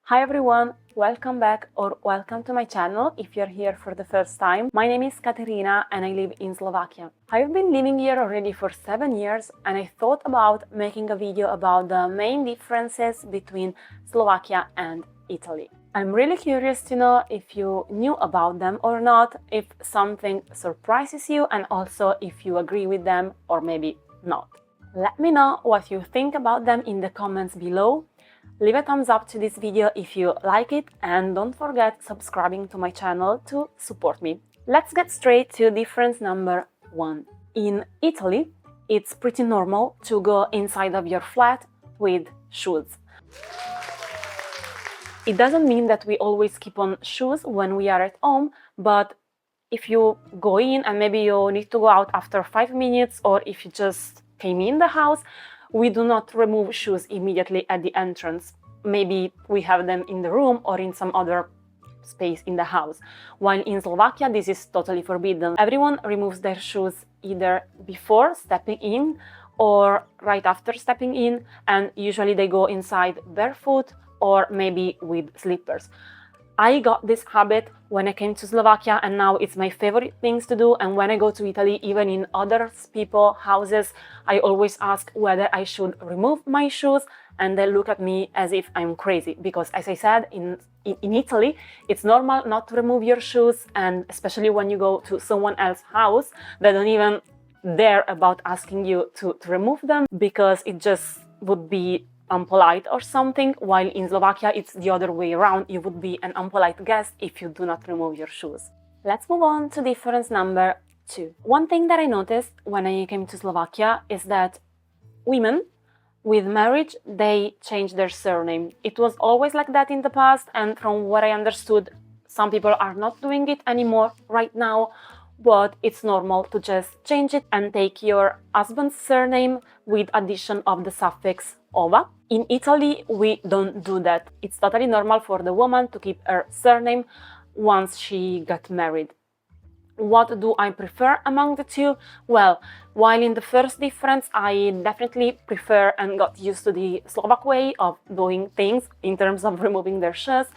Hi everyone, welcome back or welcome to my channel if you're here for the first time. My name is Katerina and I live in Slovakia. I've been living here already for 7 years and I thought about making a video about the main differences between Slovakia and Italy. I'm really curious to know if you knew about them or not, if something surprises you and also if you agree with them or maybe not. Let me know what you think about them in the comments below. Leave a thumbs up to this video if you like it and don't forget subscribing to my channel to support me. Let's get straight to difference number 1. In Italy, it's pretty normal to go inside of your flat with shoes. It doesn't mean that we always keep on shoes when we are at home, but if you go in and maybe you need to go out after 5 minutes or if you just came in the house, we do not remove shoes immediately at the entrance. Maybe we have them in the room or in some other space in the house. While in Slovakia, this is totally forbidden. Everyone removes their shoes either before stepping in or right after stepping in, and usually they go inside barefoot or maybe with slippers. I got this habit when I came to Slovakia and now it's my favorite things to do, and when I go to Italy, even in other people's houses, I always ask whether I should remove my shoes and they look at me as if I'm crazy because, as I said, in Italy, it's normal not to remove your shoes, and especially when you go to someone else's house, they don't even dare about asking you to remove them because it just would be unpolite or something, while in Slovakia it's the other way around. You would be an unpolite guest if you do not remove your shoes. Let's move on to difference number 2. One thing that I noticed when I came to Slovakia is that women with marriage, they change their surname. It was always like that in the past, and from what I understood, some people are not doing it anymore right now, but it's normal to just change it and take your husband's surname with addition of the suffix ova. In Italy, we don't do that. It's totally normal for the woman to keep her surname once she got married. What do I prefer among the two? Well, while in the first difference, I definitely prefer and got used to the Slovak way of doing things in terms of removing their shoes.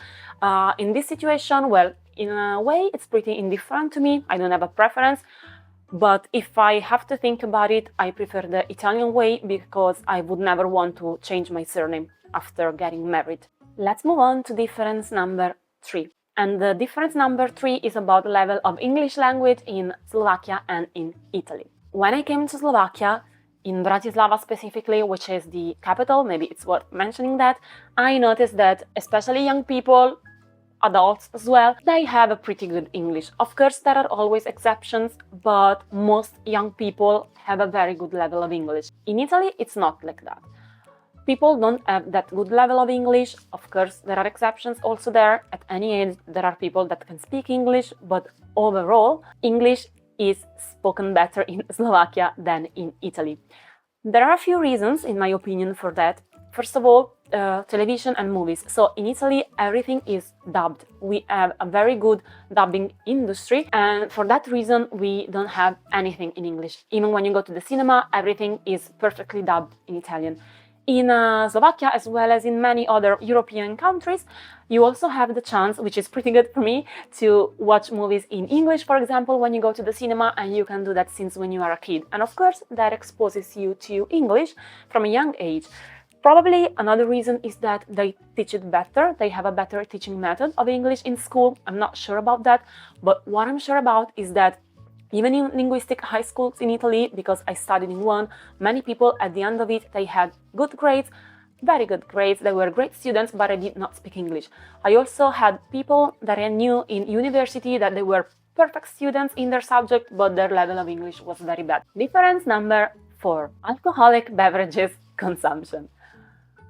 In this situation, well, in a way, it's pretty indifferent to me. I don't have a preference. But if I have to think about it, I prefer the Italian way because I would never want to change my surname after getting married. Let's move on to difference number 3. And the difference number 3 is about the level of English language in Slovakia and in Italy. When I came to Slovakia, in Bratislava specifically, which is the capital, maybe it's worth mentioning that, I noticed that especially young people, adults as well, they have a pretty good English. Of course, there are always exceptions, but most young people have a very good level of English. In Italy, it's not like that. People don't have that good level of English. Of course, there are exceptions also there. At any age, there are people that can speak English, but overall, English is spoken better in Slovakia than in Italy. There are a few reasons, in my opinion, for that. First of all, television and movies. So in Italy, everything is dubbed. We have a very good dubbing industry, and for that reason, we don't have anything in English. Even when you go to the cinema, everything is perfectly dubbed in Italian. In Slovakia, as well as in many other European countries, you also have the chance, which is pretty good for me, to watch movies in English, for example, when you go to the cinema, and you can do that since when you are a kid. And of course, that exposes you to English from a young age. Probably another reason is that they teach it better. They have a better teaching method of English in school. I'm not sure about that, but what I'm sure about is that even in linguistic high schools in Italy, because I studied in one, many people at the end of it, they had good grades, very good grades. They were great students, but I did not speak English. I also had people that I knew in university that they were perfect students in their subject, but their level of English was very bad. Difference number 4, alcoholic beverages consumption.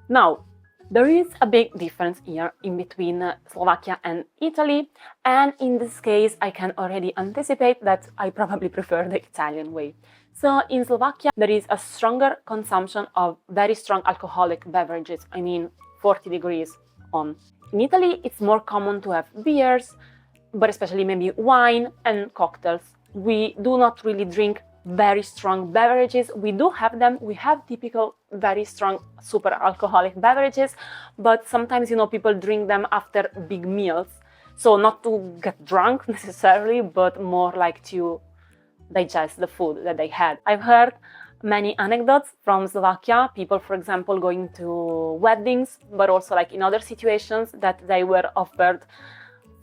Now, there is a big difference here in between Slovakia and Italy, and in this case, I can already anticipate that I probably prefer the Italian way. So in Slovakia, there is a stronger consumption of very strong alcoholic beverages, 40 degrees on. In Italy, it's more common to have beers, but especially maybe wine and cocktails. We do not really drink very strong beverages. We do have them. We have typical, very strong, super alcoholic beverages, but sometimes, people drink them after big meals. So not to get drunk necessarily, but more like to digest the food that they had. I've heard many anecdotes from Slovakia, people, for example, going to weddings, but also like in other situations that they were offered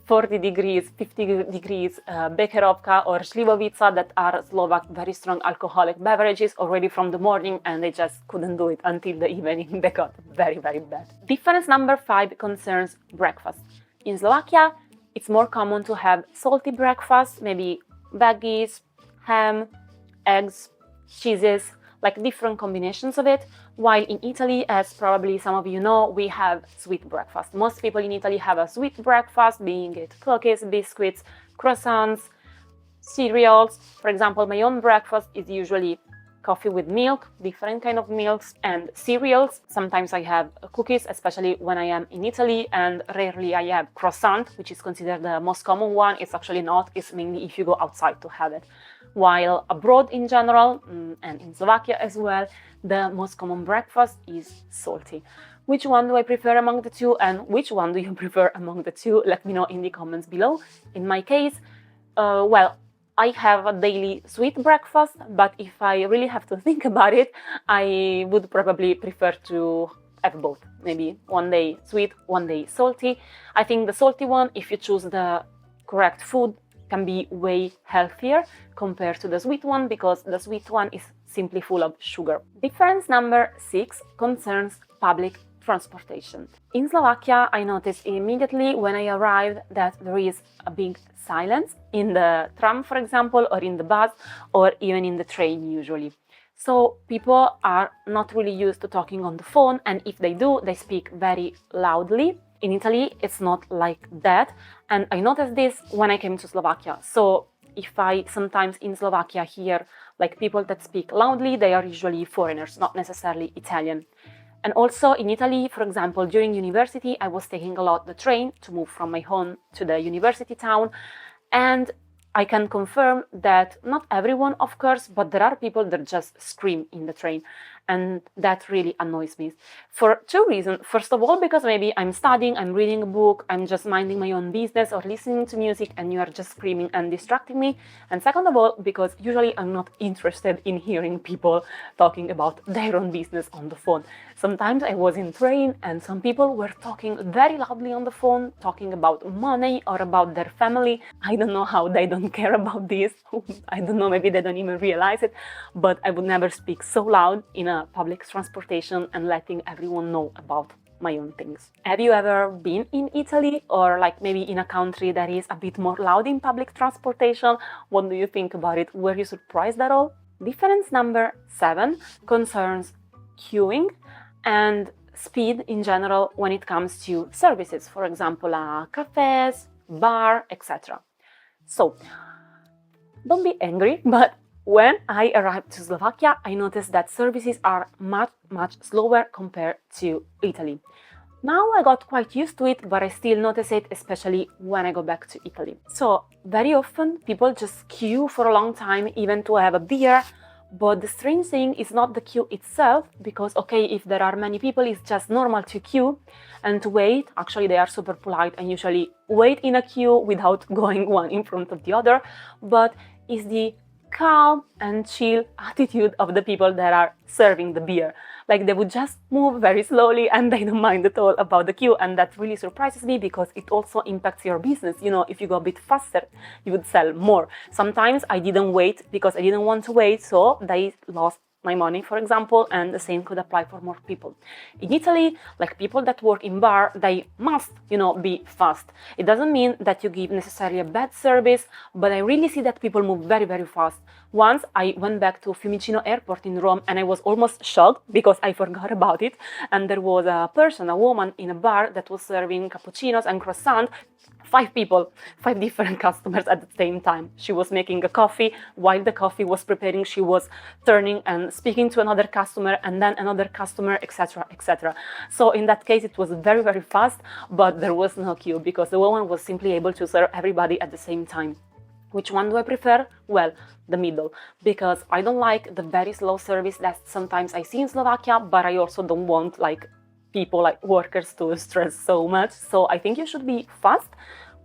40 degrees, 50 degrees bekerovka or slivovica, that are Slovak, very strong alcoholic beverages already from the morning, and they just couldn't do it until the evening. They got very, very bad. Difference number 5 concerns breakfast. In Slovakia, it's more common to have salty breakfast, maybe veggies, ham, eggs, cheeses, like different combinations of it, while in Italy, as probably some of you know, we have sweet breakfast. Most people in Italy have a sweet breakfast, being it cookies, biscuits, croissants, cereals. For example, my own breakfast is usually coffee with milk, different kind of milks, and cereals. Sometimes I have cookies, especially when I am in Italy, and rarely I have croissant, which is considered the most common one. It's actually not, it's mainly if you go outside to have it. While abroad in general, and in Slovakia as well, the most common breakfast is salty. Which one do I prefer among the two, and which one do you prefer among the two? Let me know in the comments below. In my case, well, I have a daily sweet breakfast, but if I really have to think about it, I would probably prefer to have both. Maybe one day sweet, one day salty. I think the salty one, if you choose the correct food, can be way healthier compared to the sweet one, because the sweet one is simply full of sugar. Difference number 6 concerns public transportation. In Slovakia, I noticed immediately when I arrived that there is a big silence in the tram, for example, or in the bus, or even in the train usually. So people are not really used to talking on the phone, and if they do, they speak very loudly. In Italy, it's not like that, and I noticed this when I came to Slovakia. So if I sometimes in Slovakia hear like people that speak loudly, they are usually foreigners, not necessarily Italian. And also in Italy, for example, during university, I was taking a lot the train to move from my home to the university town, and I can confirm that not everyone, of course, but there are people that just scream in the train, and that really annoys me. For 2 reasons. First of all, because maybe I'm studying, I'm reading a book, I'm just minding my own business or listening to music, and you are just screaming and distracting me. And second of all, because usually I'm not interested in hearing people talking about their own business on the phone. Sometimes I was in train and some people were talking very loudly on the phone, talking about money or about their family. I don't know how they don't care about this. I don't know, maybe they don't even realize it, but I would never speak so loud in a public transportation and letting everyone know about my own things. Have you ever been in Italy, or like maybe in a country that is a bit more loud in public transportation? What do you think about it? Were you surprised at all? Difference number 7 concerns queuing and speed in general when it comes to services, for example, cafes, bar, etc. So, don't be angry, but when I arrived to Slovakia, I noticed that services are much, much slower compared to Italy. Now I got quite used to it, but I still notice it, especially when I go back to Italy. So, very often people just queue for a long time, even to have a beer. But the strange thing is not the queue itself, because okay, if there are many people, it's just normal to queue and to wait. Actually, they are super polite and usually wait in a queue without going one in front of the other. But it's the calm and chill attitude of the people that are serving the beer. Like they would just move very slowly and they don't mind at all about the queue, and that really surprises me because it also impacts your business. You know, if you go a bit faster, you would sell more. Sometimes I didn't wait because I didn't want to wait, so they lost my money, for example, and the same could apply for more people. In Italy, like people that work in bar, they must, be fast. It doesn't mean that you give necessarily a bad service, but I really see that people move very, very fast. Once I went back to Fiumicino airport in Rome and I was almost shocked because I forgot about it, and there was a woman in a bar that was serving cappuccinos and croissant. 5 people, 5 different customers at the same time. She was making a coffee. While the coffee was preparing, she was turning and speaking to another customer and then another customer, etc., etc. So in that case, it was very, very fast, but there was no queue because the woman was simply able to serve everybody at the same time. Which one do I prefer? Well, the middle, because I don't like the very slow service that sometimes I see in Slovakia, but I also don't want like people, like workers, to stress so much. So I think you should be fast,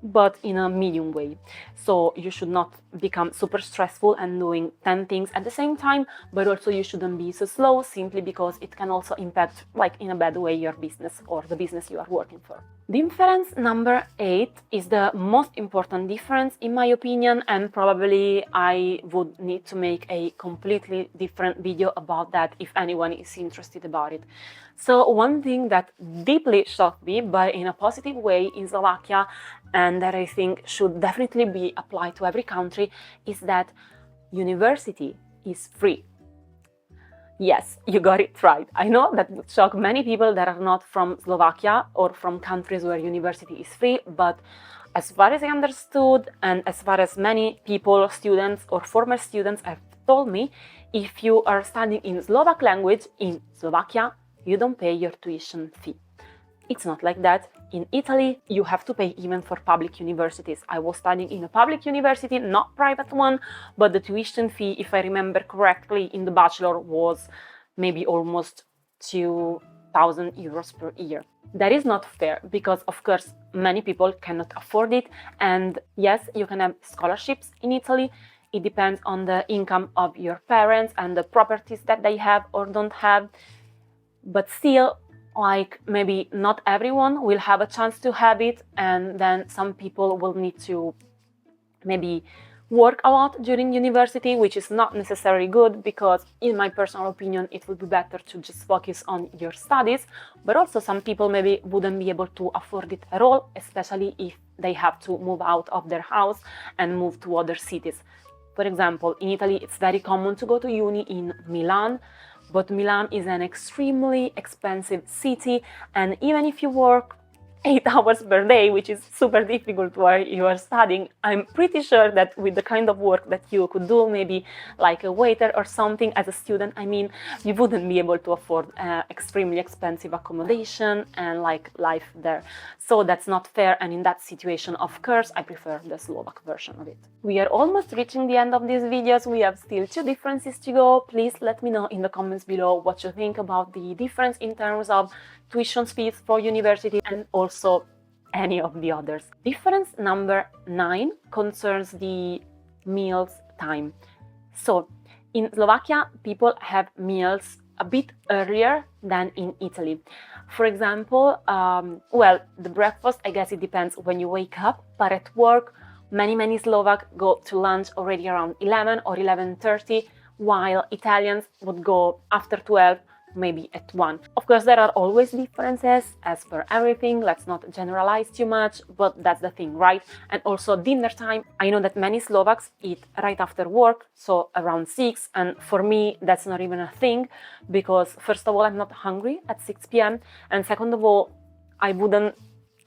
but in a medium way. So you should not become super stressful and doing 10 things at the same time, but also you shouldn't be so slow, simply because it can also impact, like in a bad way, your business or the business you are working for. Difference number 8 is the most important difference in my opinion, and probably I would need to make a completely different video about that if anyone is interested about it. So one thing that deeply shocked me, but in a positive way, in Slovakia, and that I think should definitely be applied to every country, is that university is free. Yes, you got it right. I know that would shock many people that are not from Slovakia or from countries where university is free, but as far as I understood, and as far as many people, students or former students have told me, if you are studying in Slovak language in Slovakia, you don't pay your tuition fee. It's not like that. In Italy, you have to pay even for public universities. I was studying in a public university, not private one, but the tuition fee, if I remember correctly, in the bachelor was maybe almost 2,000 euros per year. That is not fair because, of course, many people cannot afford it. And yes, you can have scholarships in Italy. It depends on the income of your parents and the properties that they have or don't have. But still, like, maybe not everyone will have a chance to have it, and then some people will need to maybe work a lot during university, which is not necessarily good, because in my personal opinion it would be better to just focus on your studies. But also some people maybe wouldn't be able to afford it at all, especially if they have to move out of their house and move to other cities. For example, in Italy it's very common to go to uni in Milan, but Milan is an extremely expensive city, and even if you work 8 hours per day, which is super difficult while you are studying, I'm pretty sure that with the kind of work that you could do, maybe like a waiter or something as a student, I mean, you wouldn't be able to afford extremely expensive accommodation and like life there. So that's not fair, and in that situation, of course, I prefer the Slovak version of it. We are almost reaching the end of these videos. We have still 2 differences to go. Please let me know in the comments below what you think about the difference in terms of tuition fees for university and also any of the others. Difference number 9 concerns the meals time. So in Slovakia, people have meals a bit earlier than in Italy. For example, well, the breakfast, I guess it depends when you wake up, but at work, many Slovak go to lunch already around 11 or 11:30, while Italians would go after 12, maybe at 1. Of course, there are always differences as per everything. Let's not generalize too much, but that's the thing, right? And also dinner time. I know that many Slovaks eat right after work, so around 6, and for me that's not even a thing, because first of all, I'm not hungry at 6 p.m. and second of all, I wouldn't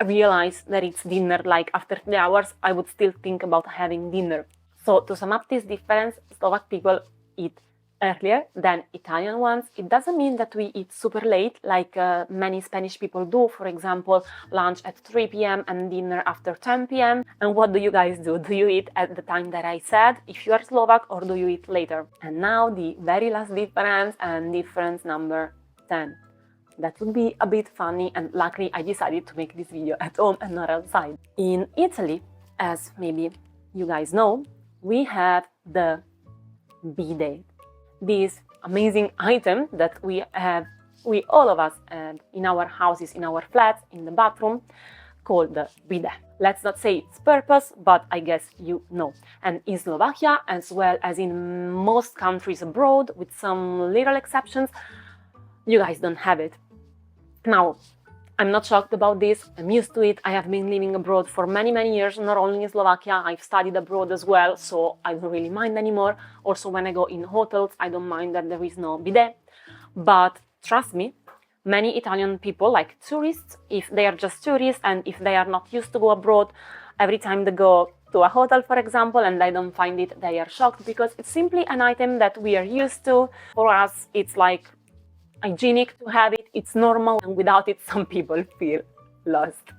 realize that it's dinner. Like after 3 hours, I would still think about having dinner. So to sum up this difference, Slovak people eat earlier than Italian ones. It doesn't mean that we eat super late like many Spanish people do. For example, lunch at 3 p.m. and dinner after 10 p.m. And what do you guys do? Do you eat at the time that I said, if you are Slovak, or do you eat later? And now the very last difference, and difference number 10. That would be a bit funny, and luckily I decided to make this video at home and not outside. In Italy, as maybe you guys know, we have the bidet. This amazing item that we all of us have in our houses, in our flats, in the bathroom, called the bidet. Let's not say its purpose, but I guess you know. And in Slovakia, as well as in most countries abroad, with some little exceptions, you guys don't have it. Now, I'm not shocked about this. I'm used to it. I have been living abroad for many years, not only in Slovakia. I've studied abroad as well, so I don't really mind anymore. Also, when I go in hotels, I don't mind that there is no bidet. But trust me, many Italian people, like tourists, if they are just tourists and if they are not used to go abroad, every time they go to a hotel, for example, and they don't find it, they are shocked, because it's simply an item that we are used to. For us, it's like hygienic to have it, it's normal, and without it some people feel lost.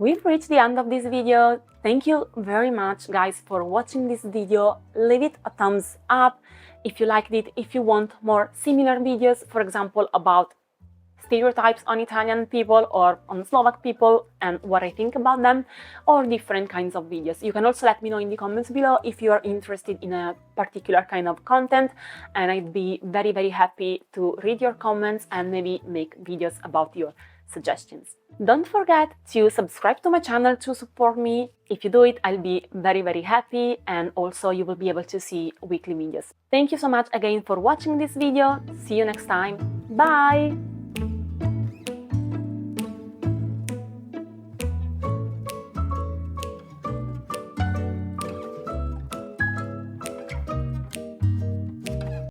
We've reached the end of this video. Thank you very much, guys, for watching this video. Leave it a thumbs up if you liked it. If you want more similar videos, for example, about stereotypes on Italian people or on Slovak people and what I think about them, or different kinds of videos. You can also let me know in the comments below if you are interested in a particular kind of content, and I'd be very, very happy to read your comments and maybe make videos about your suggestions. Don't forget to subscribe to my channel to support me. If you do it, I'll be very, very happy, and also you will be able to see weekly videos. Thank you so much again for watching this video. See you next time. Bye!